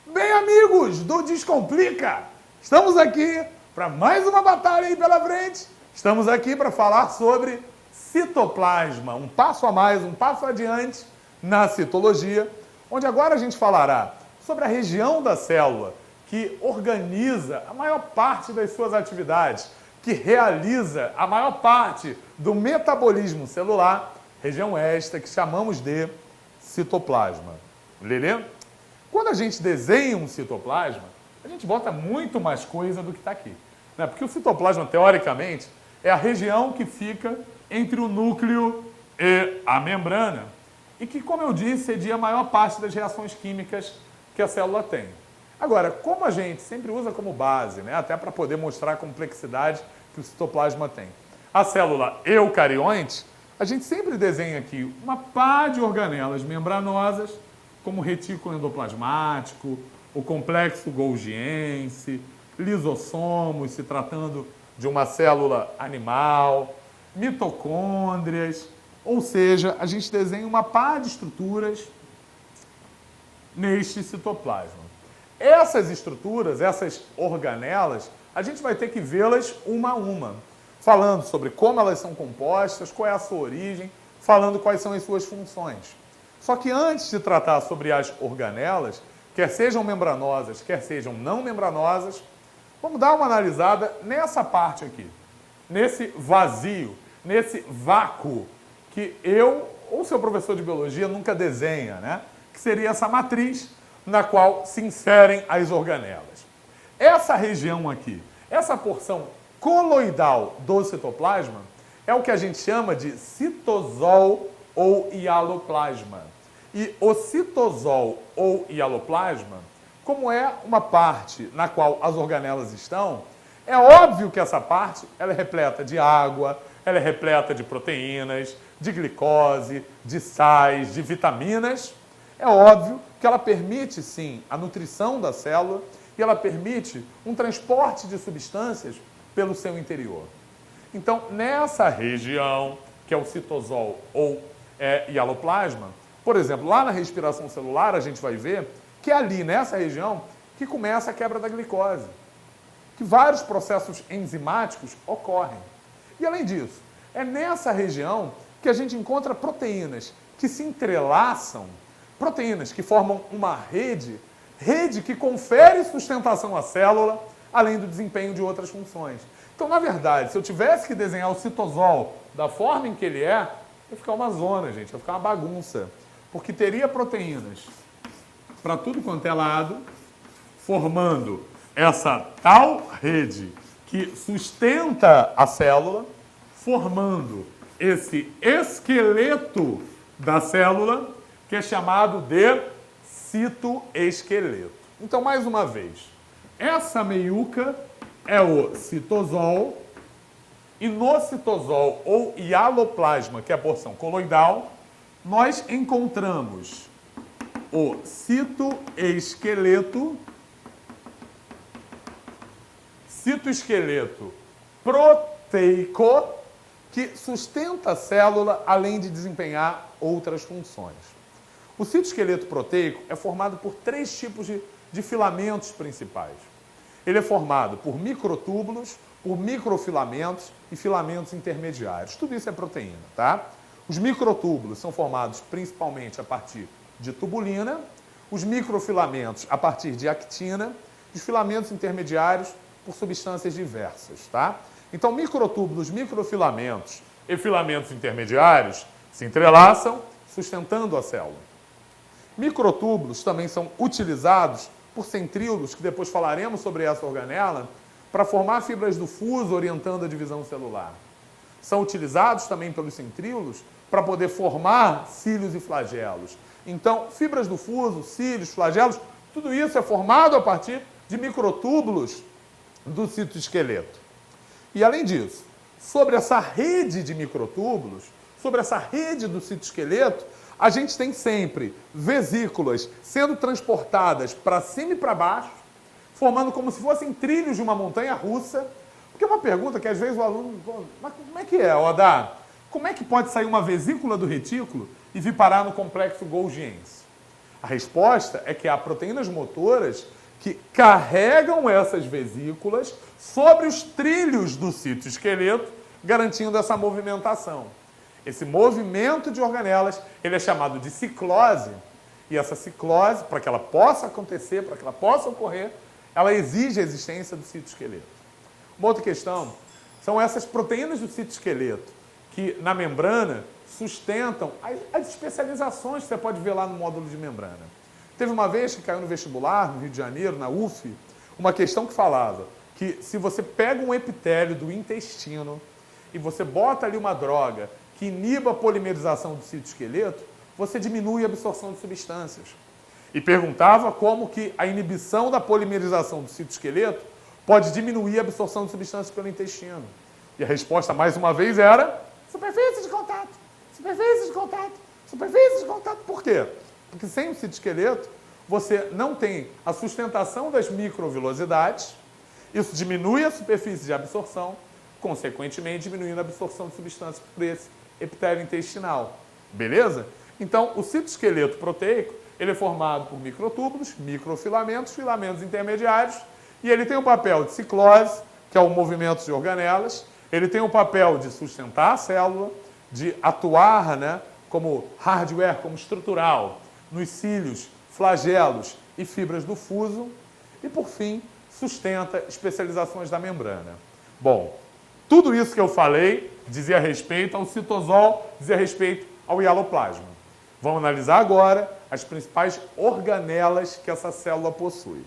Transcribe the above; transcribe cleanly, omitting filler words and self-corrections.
Bem, amigos do Descomplica, estamos aqui para mais uma batalha aí pela frente. Estamos aqui para falar sobre citoplasma, um passo a mais, um passo adiante na citologia, onde agora a gente falará sobre a região da célula que organiza a maior parte das suas atividades, que realiza a maior parte do metabolismo celular, região esta que chamamos de citoplasma. Lelê? Quando a gente desenha um citoplasma, a gente bota muito mais coisa do que está aqui. Né? Porque o citoplasma, teoricamente, é a região que fica entre o núcleo e a membrana e que, como eu disse, cedia a maior parte das reações químicas que a célula tem. Agora, como a gente sempre usa como base, né, até para poder mostrar a complexidade que o citoplasma tem, a célula eucarionte, a gente sempre desenha aqui uma pá de organelas membranosas, como o retículo endoplasmático, o complexo golgiense, lisossomos, se tratando de uma célula animal, mitocôndrias, ou seja, a gente desenha uma pá de estruturas neste citoplasma. Essas estruturas, essas organelas, a gente vai ter que vê-las uma a uma, falando sobre como elas são compostas, qual é a sua origem, falando quais são as suas funções. Só que antes de tratar sobre as organelas, quer sejam membranosas, quer sejam não membranosas, vamos dar uma analisada nessa parte aqui, nesse vazio, nesse vácuo que eu ou seu professor de biologia nunca desenha, né? Que seria essa matriz na qual se inserem as organelas. Essa região aqui, essa porção coloidal do citoplasma, é o que a gente chama de citosol ou hialoplasma. E o citosol ou hialoplasma, como é uma parte na qual as organelas estão, é óbvio que essa parte ela é repleta de água, ela é repleta de proteínas, de glicose, de sais, de vitaminas. É óbvio que ela permite, sim, a nutrição da célula e ela permite um transporte de substâncias pelo seu interior. Então, nessa região, que é o citosol ou hialoplasma, por exemplo, lá na respiração celular, a gente vai ver que é ali, nessa região, que começa a quebra da glicose, que vários processos enzimáticos ocorrem. E, além disso, é nessa região que a gente encontra proteínas que se entrelaçam, proteínas que formam uma rede que confere sustentação à célula, além do desempenho de outras funções. Então, na verdade, se eu tivesse que desenhar o citosol da forma em que ele é, ia ficar uma zona, gente, ia ficar uma bagunça. Porque teria proteínas para tudo quanto é lado, formando essa tal rede que sustenta a célula, formando esse esqueleto da célula, que é chamado de citoesqueleto. Então, mais uma vez, essa meiuca é o citosol, e no citosol ou hialoplasma, que é a porção coloidal, nós encontramos o citoesqueleto proteico, que sustenta a célula além de desempenhar outras funções. O citoesqueleto proteico é formado por três tipos de filamentos principais. Ele é formado por microtúbulos, por microfilamentos e filamentos intermediários. Tudo isso é proteína, tá? Os microtúbulos são formados principalmente a partir de tubulina, os microfilamentos a partir de actina, e os filamentos intermediários por substâncias diversas, tá? Então, microtúbulos, microfilamentos e filamentos intermediários se entrelaçam, sustentando a célula. Microtúbulos também são utilizados por centríolos, que depois falaremos sobre essa organela, para formar fibras do fuso orientando a divisão celular. São utilizados também pelos centríolos para poder formar cílios e flagelos. Então, fibras do fuso, cílios, flagelos, tudo isso é formado a partir de microtúbulos do citoesqueleto. E, além disso, sobre essa rede de microtúbulos, sobre essa rede do citoesqueleto, a gente tem sempre vesículas sendo transportadas para cima e para baixo, formando como se fossem trilhos de uma montanha russa. Porque é uma pergunta que às vezes o aluno... Mas como é que é, Odá? Como é que pode sair uma vesícula do retículo e vir parar no complexo golgiense? A resposta é que há proteínas motoras que carregam essas vesículas sobre os trilhos do citoesqueleto, garantindo essa movimentação. Esse movimento de organelas, ele é chamado de ciclose, e essa ciclose, para que ela possa acontecer, para que ela possa ocorrer, ela exige a existência do citoesqueleto. Uma outra questão são essas proteínas do citoesqueleto, que na membrana sustentam as especializações que você pode ver lá no módulo de membrana. Teve uma vez que caiu no vestibular, no Rio de Janeiro, na UF, uma questão que falava que se você pega um epitélio do intestino e você bota ali uma droga que iniba a polimerização do citoesqueleto, você diminui a absorção de substâncias. E perguntava como que a inibição da polimerização do citoesqueleto pode diminuir a absorção de substâncias pelo intestino. E a resposta, mais uma vez, era superfície de contato, superfície de contato, superfície de contato. Por quê? Porque sem o citoesqueleto, você não tem a sustentação das microvilosidades, isso diminui a superfície de absorção, consequentemente diminuindo a absorção de substâncias por esse epitélio intestinal. Beleza? Então, o citoesqueleto proteico, ele é formado por microtúbulos, microfilamentos, filamentos intermediários, e ele tem o papel de ciclose, que é o movimento de organelas, ele tem o papel de sustentar a célula, de atuar, né, como hardware, como estrutural, nos cílios, flagelos e fibras do fuso, e, por fim, sustenta especializações da membrana. Bom, tudo isso que eu falei dizia respeito ao citosol, dizia respeito ao hialoplasma. Vamos analisar agora as principais organelas que essa célula possui.